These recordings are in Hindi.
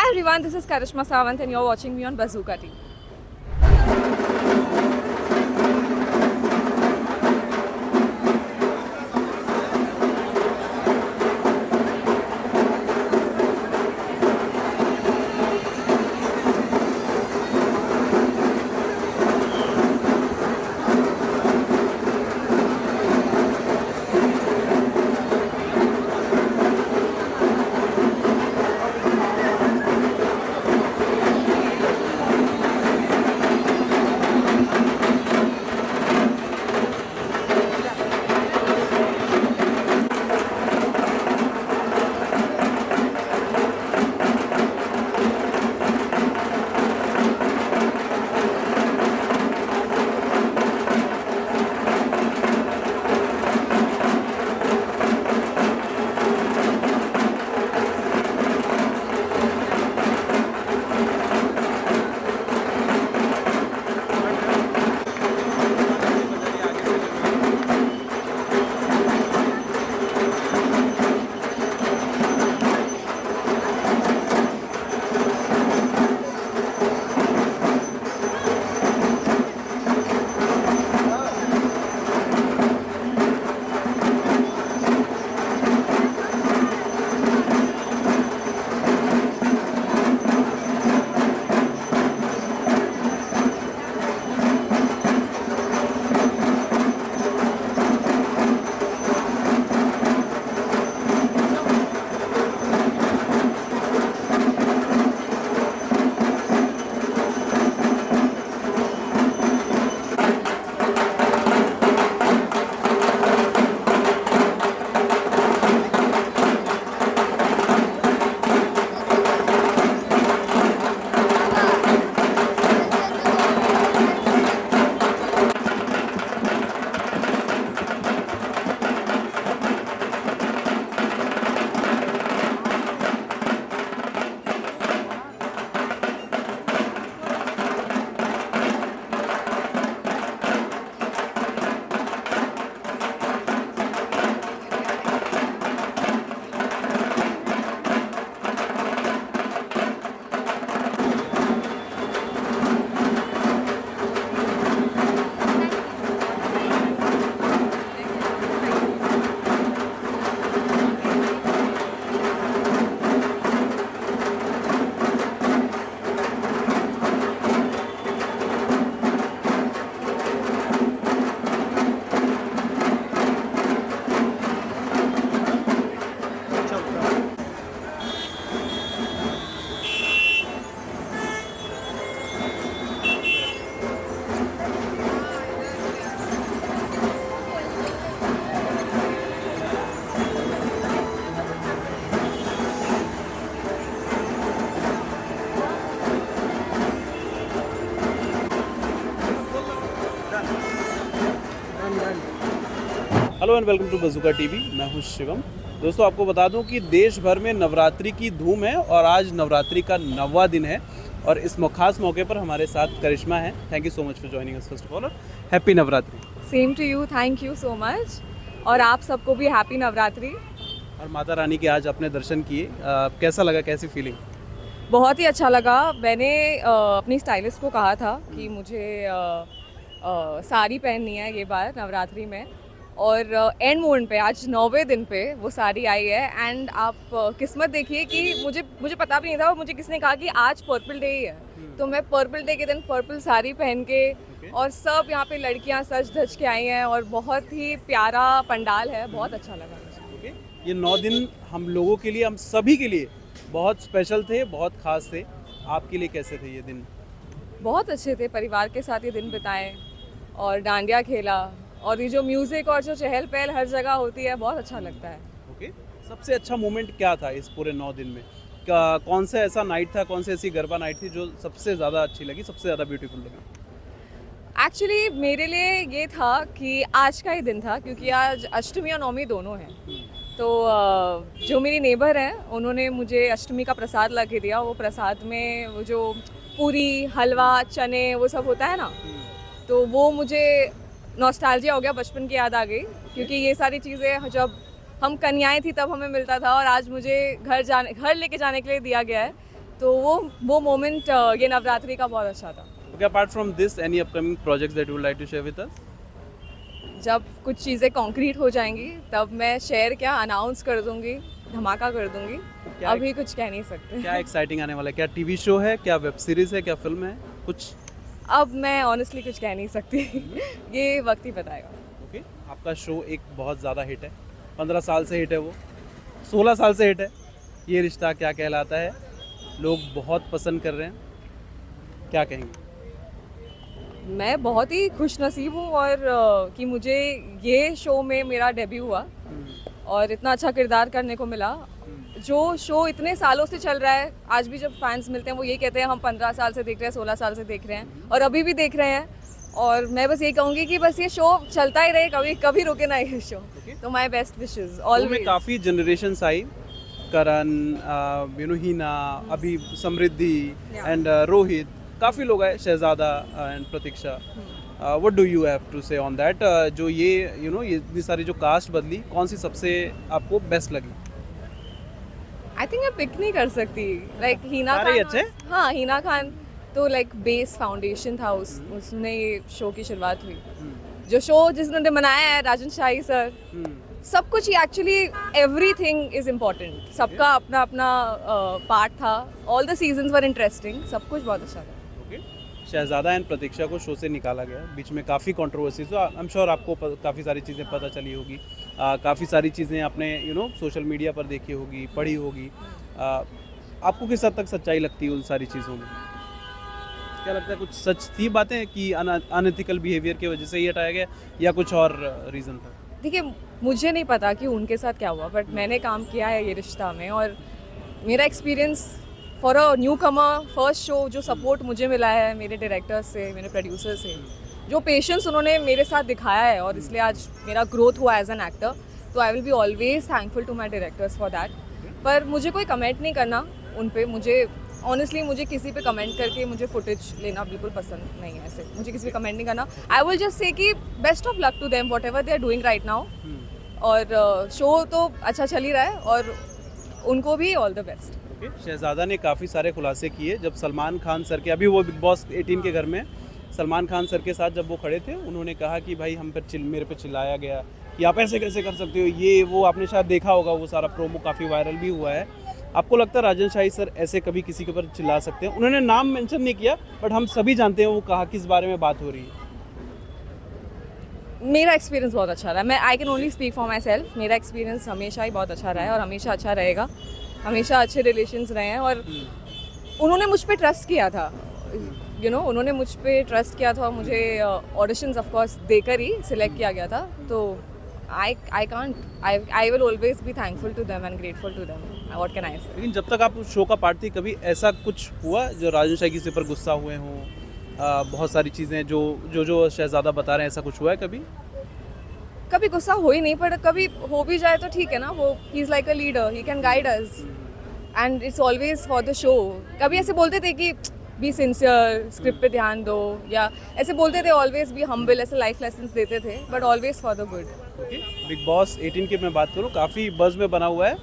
Hi everyone, this is Karishma Sawant and you're watching me on Bazooka TV. Hello and welcome to Bazooka TV. मैं हूं शिवम। दोस्तों, आपको बता दूं कि देश भर में नवरात्रि की धूम है और आज नवरात्रि का 9वां दिन है और इस खास मौके पर हमारे साथ करिश्मा है। Thank you so much for joining us first of all. Happy Navratri. Same to you, thank you so much. और आप सबको भी हैप्पी नवरात्रि। और माता रानी के आज अपने दर्शन किए, कैसा लगा, कैसी फीलिंग? बहुत ही अच्छा लगा। मैंने अपनी स्टाइलिस्ट को कहा था कि मुझे साड़ी पहननी है ये बार नवरात्रि में, और एंड मोमेंट पे आज 9वें दिन पे वो साड़ी आई है। एंड आप किस्मत देखिए कि मुझे पता भी नहीं था, और मुझे किसने कहा कि आज पर्पल डे ही है, तो मैं पर्पल डे के दिन पर्पल साड़ी पहन के और सब यहाँ पे लड़कियाँ सज धज के आई हैं और बहुत ही प्यारा पंडाल है। बहुत अच्छा लगा मुझे। ये 9 दिन हम लोगों के लिए, हम सभी के लिए बहुत स्पेशल थे, बहुत खास थे। आपके लिए कैसे थे ये दिन? बहुत अच्छे थे। परिवार के साथ ये दिन बिताए और डांडिया खेला, और ये जो म्यूज़िक और जो चहल पहल हर जगह होती है, बहुत अच्छा लगता है। ओके, सबसे अच्छा मोमेंट क्या था इस पूरे 9 दिन में? कौन सा ऐसा नाइट था, कौन सी ऐसी गरबा नाइट थी जो सबसे ज़्यादा अच्छी लगी, सबसे ज़्यादा ब्यूटीफुल लगा? एक्चुअली मेरे लिए ये था कि आज का ही दिन था, क्योंकि आज अष्टमी और नवमी दोनों हैं। तो जो मेरी नेबर हैं उन्होंने मुझे अष्टमी का प्रसाद ला के दिया। वो प्रसाद में वो जो पूरी, हलवा, चने, वो सब होता है ना, तो वो मुझे नॉस्टैल्जिया हो गया, बचपन की याद आ गई। क्योंकि ये सारी चीज़ें जब हम कन्याएं थी तब हमें मिलता था, और आज मुझे घर लेके जाने के लिए दिया गया है। तो वो मोमेंट ये नवरात्रि का बहुत अच्छा था। Okay, apart from this, any upcoming projects that you would like to share with us? जब कुछ चीज़ें कॉन्क्रीट हो जाएंगी तब मैं शेयर क्या अनाउंस कर दूंगी, धमाका कर दूंगी। क्या अभी कुछ कह नहीं सकते। क्या एक्साइटिंग आने वाला है? क्या टीवी शो है, क्या वेब सीरीज है, क्या फिल्म है, कुछ? अब मैं ऑनेस्टली कुछ कह नहीं सकती। ये वक्त ही बताएगा। ओके, आपका शो एक बहुत ज़्यादा हिट है, 15 साल से हिट है, वो 16 साल से हिट है। ये रिश्ता क्या कहलाता है, लोग बहुत पसंद कर रहे हैं, क्या कहेंगे? मैं बहुत ही खुश नसीब हूँ और कि मुझे ये शो में मेरा डेब्यू हुआ और इतना अच्छा किरदार करने को मिला। जो शो इतने सालों से चल रहा है, आज भी जब फैंस मिलते हैं वो ये कहते हैं हम 15 साल से देख रहे हैं, 16 साल से देख रहे हैं और अभी भी देख रहे हैं। और मैं बस ये कहूँगी कि बस ये शो चलता ही रहे, कभी कभी रुके ना ये शो। तो माय बेस्ट विशेस में ऑलवेज। काफ़ी जनरेशंस आई, करण, हीना, अभी समृद्धि Yeah. एंड रोहित, काफ़ी लोग आए, Shehzada and Pratiksha. What do you have to say on that? जो ये ये इतनी सारी जो कास्ट बदली, कौन सी सबसे आपको बेस्ट लगी? आई थिंक मैं पिक नहीं कर सकती। लाइक हीना सारे ही खान अच्छे? हाँ, हीना खान तो लाइक बेस फाउंडेशन था, उसने ये शो की शुरुआत हुई। जो शो जिसने बनाया है राजन शाही सर, सब कुछ ही एक्चुअली एवरीथिंग इज इम्पोर्टेंट। सबका अपना अपना पार्ट था। All the seasons were interesting, सब कुछ बहुत अच्छा था। ओके, शहजादा एंड प्रतीक्षा को शो से निकाला गया, बीच में काफ़ी कंट्रोवर्सी, तो आई एम श्योर आपको काफ़ी सारी चीज़ें पता चली होगी, काफ़ी सारी चीज़ें आपने सोशल मीडिया पर देखी होगी, पढ़ी होगी। आपको किस हद तक सच्चाई लगती है उन सारी चीज़ों में? क्या लगता है, कुछ सच थी बातें कि अनएथिकल बिहेवियर की वजह से ही हटाया गया या कुछ और रीज़न था? देखिए, मुझे नहीं पता कि उनके साथ क्या हुआ, बट मैंने काम किया है ये रिश्ता में और मेरा experience for a new Qamar first show, जो सपोर्ट मुझे मिला है मेरे डायरेक्टर्स से, मेरे प्रोड्यूसर से, जो पेशेंस उन्होंने मेरे साथ दिखाया है और इसलिए आज मेरा ग्रोथ हुआ एज एन एक्टर, तो I will be always thankful to my directors for that. पर मुझे कोई कमेंट नहीं करना उन पे। मुझे ऑनेस्टली मुझे किसी पे कमेंट करके मुझे फुटेज लेना बिल्कुल पसंद नहीं है। ऐसे मुझे किसी पे कमेंट नहीं करना। आई विल जस्ट से कि best of luck to them whatever they are doing right now. और शो तो अच्छा चल ही रहा है और उनको भी ऑल द बेस्ट। शहजादा ने काफ़ी सारे खुलासे किए जब सलमान खान सर के, अभी वो बिग बॉस 18 के घर में सलमान खान सर के साथ जब वो खड़े थे, उन्होंने कहा कि भाई हम पर मेरे पे चिल्लाया गया कि आप ऐसे कैसे कर सकते हो, ये वो आपने शायद देखा होगा, वो सारा प्रोमो काफ़ी वायरल भी हुआ है। आपको लगता है राजन शाही सर ऐसे कभी किसी के ऊपर चिल्ला सकते हैं? उन्होंने नाम मेंशन नहीं किया, बट हम सभी जानते हैं वो कहा किस बारे में बात हो रही है। मेरा एक्सपीरियंस बहुत अच्छा रहा है। मैं I can only speak for my self. मेरा एक्सपीरियंस हमेशा ही बहुत अच्छा रहा है और हमेशा अच्छा रहेगा। हमेशा अच्छे रिलेशंस रहे हैं और उन्होंने मुझ पे ट्रस्ट किया था। उन्होंने मुझ पे ट्रस्ट किया था और मुझे ऑडिशंस ऑफ कोर्स देकर ही सिलेक्ट किया गया था। तो I will always be thankful to them and grateful to them. What can I say? लेकिन जब तक आप उस शो का पार्ट थी, कभी ऐसा कुछ हुआ जो राजन शाही किसी पर गुस्सा हुए हों? बहुत सारी चीज़ें जो शहजादा बता रहे हैं, ऐसा कुछ हुआ है कभी? कभी गुस्सा हो ही नहीं, पर कभी हो भी जाए तो ठीक है ना। वो he is like a leader, he can guide us and it's always for the show. कभी ऐसे बोलते थे कि बी सिंसियर, स्क्रिप्ट पे ध्यान दो, या ऐसे बोलते थे ऑलवेज बी हम्बल, ऐसे लाइफ लेसन्स देते थे, but always for the good. Big boss 18 की मैं बात करूँ, काफ़ी बज़ में बना हुआ है।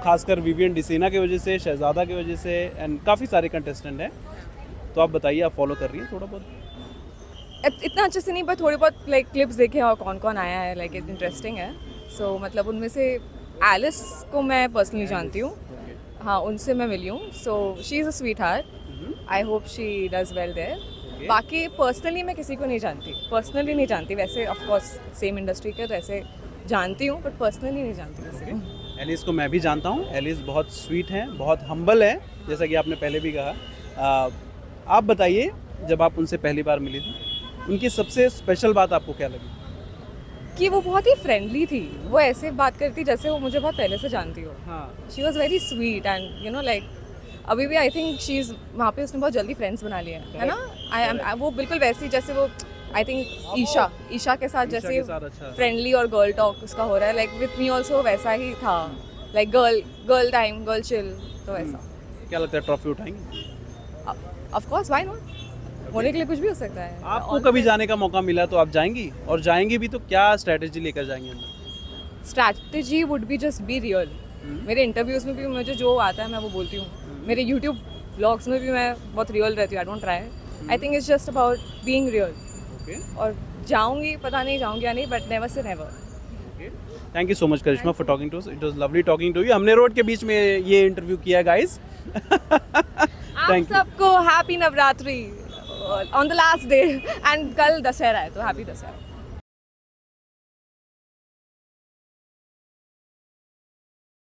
खासकर विवियन डिसेना की वजह से, शहजादा की वजह से, एंड काफ़ी सारे कंटेस्टेंट हैं। तो आप बताइए, आप फॉलो कर रही हैं थोड़ा बहुत? इतना अच्छे से नहीं, पर थोड़ी बहुत लाइक क्लिप्स देखे और कौन कौन आया है, लाइक इंटरेस्टिंग है। सो मतलब उनमें से एलिस को मैं पर्सनली जानती हूँ। हाँ, उनसे मैं मिली हूँ। So she is a sweetheart. I hope she does well there. बाकी पर्सनली मैं किसी को नहीं जानती। वैसे ऑफ कोर्स सेम इंडस्ट्री के, तो ऐसे जानती हूँ, बट पर्सनली नहीं जानती किसी को। एलिस को मैं भी जानता हूँ। एलिस बहुत स्वीट हैं, बहुत हम्बल है, जैसा कि आपने पहले भी कहा। आप बताइए, जब आप उनसे पहली बार मिली थी, उनकी सबसे स्पेशल बात आपको क्या लगी? कि वो बहुत ही फ्रेंडली थी। वो ऐसे बात करती जैसे वो मुझे बहुत पहले से जानती हो। हाँ, she was very sweet and like अभी भी आई थिंक शी इज़ वहाँ पे, उसने बहुत जल्दी फ्रेंड्स बना लिए हैं, है ना। वो बिल्कुल वैसी जैसे वो आई थिंक ईशा के साथ जैसे अच्छा। फ्रेंडली और गर्ल टॉक उसका हो रहा है, लाइक विथ मी ऑल्सो वैसा ही था, like girl time, girl chill, तो वैसा। क्या लगता है, ट्रॉफी उठाएंगे? Of course, why not. होने के लिए कुछ भी हो सकता है। आपको कभी जाने का मौका मिला तो आप जाएंगी, और जाएंगी भी तो क्या स्ट्रैटेजी लेकर जाएंगे अंदर? Strategy would be just be real. मेरे इंटरव्यूज़ में भी मुझे जो आता है मैं वो बोलती हूँ। मेरे यूट्यूब ब्लॉग्स में भी मैं बहुत रियल रहती हूँ, I don't try. I think it's just about being real. Okay और जाऊंगी, पता नहीं जाऊंगी या नहीं, but never say never. Thank you so much Karishma for talking to us, it was lovely talking to you. हमने रोड के बीच में ये इंटरव्यू किया गाइस। आप थैंक यू। सबको happy Navratri on the last day, and कल दशहरा है तो हैप्पी दशहरा।